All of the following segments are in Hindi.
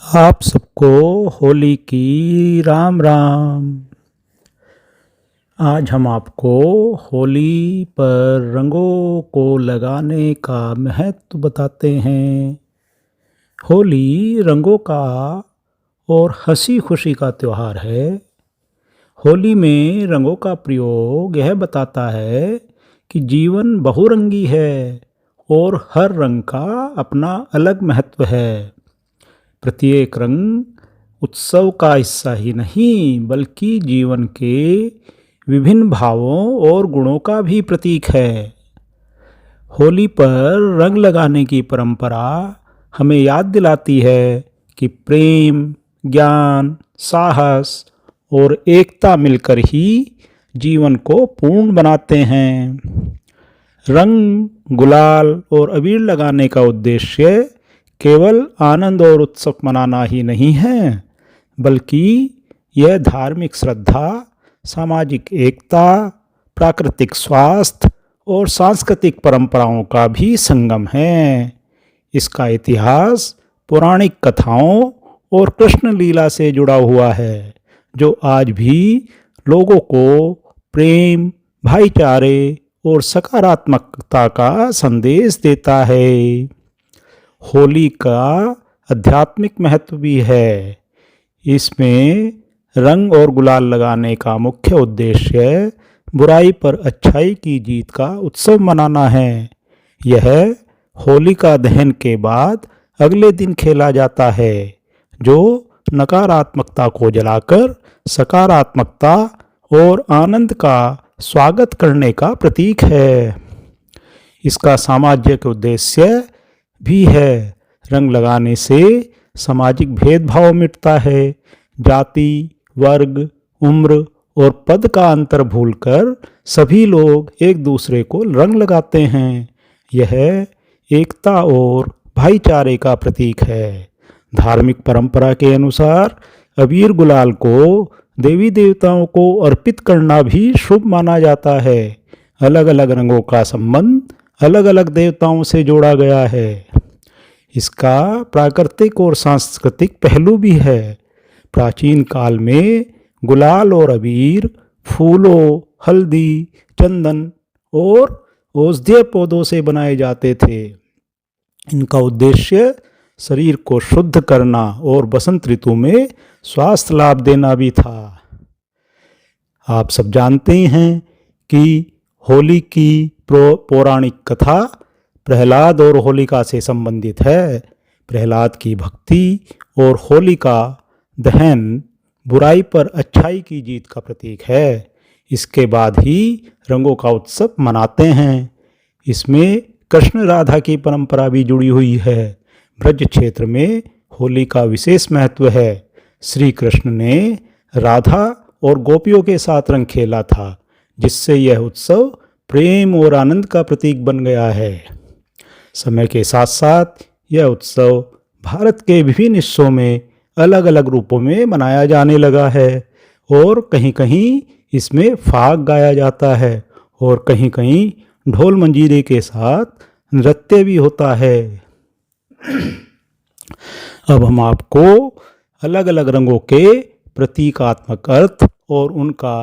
आप सबको होली की राम राम। आज हम आपको होली पर रंगों को लगाने का महत्व बताते हैं। होली रंगों का और हंसी खुशी का त्यौहार है। होली में रंगों का प्रयोग यह बताता है कि जीवन बहुरंगी है और हर रंग का अपना अलग महत्व है। प्रत्येक रंग उत्सव का हिस्सा ही नहीं बल्कि जीवन के विभिन्न भावों और गुणों का भी प्रतीक है। होली पर रंग लगाने की परंपरा हमें याद दिलाती है कि प्रेम, ज्ञान, साहस और एकता मिलकर ही जीवन को पूर्ण बनाते हैं। रंग, गुलाल और अबीर लगाने का उद्देश्य केवल आनंद और उत्सव मनाना ही नहीं है, बल्कि यह धार्मिक श्रद्धा, सामाजिक एकता, प्राकृतिक स्वास्थ्य और सांस्कृतिक परंपराओं का भी संगम है। इसका इतिहास पौराणिक कथाओं और कृष्ण लीला से जुड़ा हुआ है, जो आज भी लोगों को प्रेम, भाईचारे और सकारात्मकता का संदेश देता है। होली का आध्यात्मिक महत्व भी है। इसमें रंग और गुलाल लगाने का मुख्य उद्देश्य बुराई पर अच्छाई की जीत का उत्सव मनाना है। यह होलिका दहन के बाद अगले दिन खेला जाता है, जो नकारात्मकता को जलाकर सकारात्मकता और आनंद का स्वागत करने का प्रतीक है। इसका सामाजिक उद्देश्य भी है। रंग लगाने से सामाजिक भेदभाव मिटता है। जाति, वर्ग, उम्र और पद का अंतर भूलकर सभी लोग एक दूसरे को रंग लगाते हैं। यह एकता और भाईचारे का प्रतीक है। धार्मिक परंपरा के अनुसार अबीर गुलाल को देवी देवताओं को अर्पित करना भी शुभ माना जाता है। अलग अलग रंगों का संबंध अलग अलग देवताओं से जोड़ा गया है। इसका प्राकृतिक और सांस्कृतिक पहलू भी है। प्राचीन काल में गुलाल और अबीर फूलों, हल्दी, चंदन और औषधीय पौधों से बनाए जाते थे। इनका उद्देश्य शरीर को शुद्ध करना और बसंत ऋतु में स्वास्थ्य लाभ देना भी था। आप सब जानते हैं कि होली की पौराणिक कथा प्रहलाद और होलिका से संबंधित है। प्रहलाद की भक्ति और होलिका दहन बुराई पर अच्छाई की जीत का प्रतीक है। इसके बाद ही रंगों का उत्सव मनाते हैं। इसमें कृष्ण राधा की परंपरा भी जुड़ी हुई है। ब्रज क्षेत्र में होली का विशेष महत्व है। श्री कृष्ण ने राधा और गोपियों के साथ रंग खेला था, जिससे यह उत्सव प्रेम और आनंद का प्रतीक बन गया है। समय के साथ साथ यह उत्सव भारत के विभिन्न हिस्सों में अलग अलग रूपों में मनाया जाने लगा है और कहीं कहीं इसमें फाग गाया जाता है और कहीं कहीं ढोल मंजीरे के साथ नृत्य भी होता है। अब हम आपको अलग अलग रंगों के प्रतीकात्मक अर्थ और उनका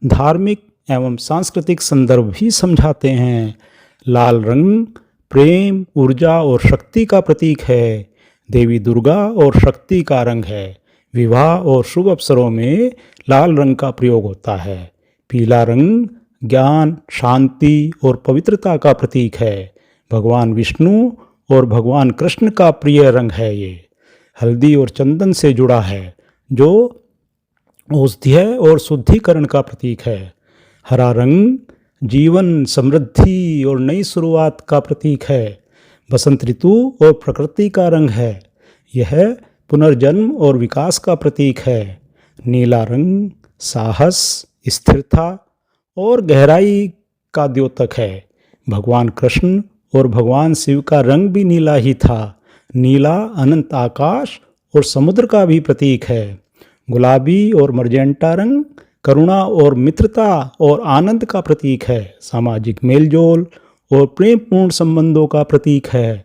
धार्मिक एवं सांस्कृतिक संदर्भ भी समझाते हैं। लाल रंग प्रेम, ऊर्जा और शक्ति का प्रतीक है। देवी दुर्गा और शक्ति का रंग है। विवाह और शुभ अवसरों में लाल रंग का प्रयोग होता है। पीला रंग ज्ञान, शांति और पवित्रता का प्रतीक है। भगवान विष्णु और भगवान कृष्ण का प्रिय रंग है ये। हल्दी और चंदन से जुड़ा है, जो औषधीय और शुद्धिकरण का प्रतीक है। हरा रंग जीवन, समृद्धि और नई शुरुआत का प्रतीक है। बसंत ऋतु और प्रकृति का रंग है। यह पुनर्जन्म और विकास का प्रतीक है। नीला रंग साहस, स्थिरता और गहराई का द्योतक है। भगवान कृष्ण और भगवान शिव का रंग भी नीला ही था। नीला अनंत आकाश और समुद्र का भी प्रतीक है। गुलाबी और मर्जेंटा रंग करुणा और मित्रता और आनंद का प्रतीक है। सामाजिक मेलजोल और प्रेमपूर्ण संबंधों का प्रतीक है।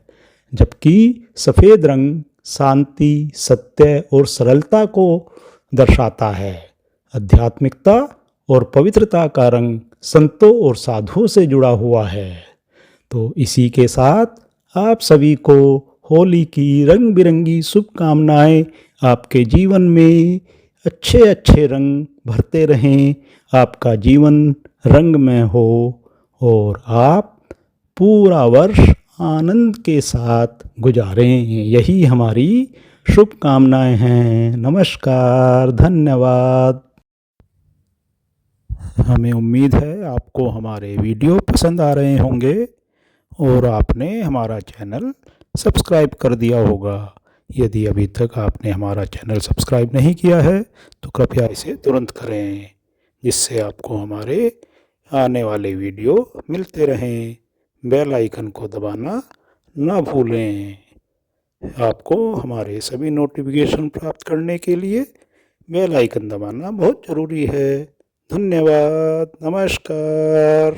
जबकि सफ़ेद रंग शांति, सत्य और सरलता को दर्शाता है। आध्यात्मिकता और पवित्रता का रंग संतों और साधुओं से जुड़ा हुआ है। तो इसी के साथ आप सभी को होली की रंग बिरंगी शुभकामनाएं। आपके जीवन में अच्छे अच्छे रंग भरते रहें, आपका जीवन रंगमय हो और आप पूरा वर्ष आनंद के साथ गुजारें। यही हमारी शुभकामनाएं हैं। नमस्कार, धन्यवाद। हमें उम्मीद है आपको हमारे वीडियो पसंद आ रहे होंगे और आपने हमारा चैनल सब्सक्राइब कर दिया होगा। यदि अभी तक आपने हमारा चैनल सब्सक्राइब नहीं किया है तो कृपया इसे तुरंत करें, जिससे आपको हमारे आने वाले वीडियो मिलते रहें। बेल आइकन को दबाना ना भूलें। आपको हमारे सभी नोटिफिकेशन प्राप्त करने के लिए बेल आइकन दबाना बहुत ज़रूरी है। धन्यवाद। नमस्कार।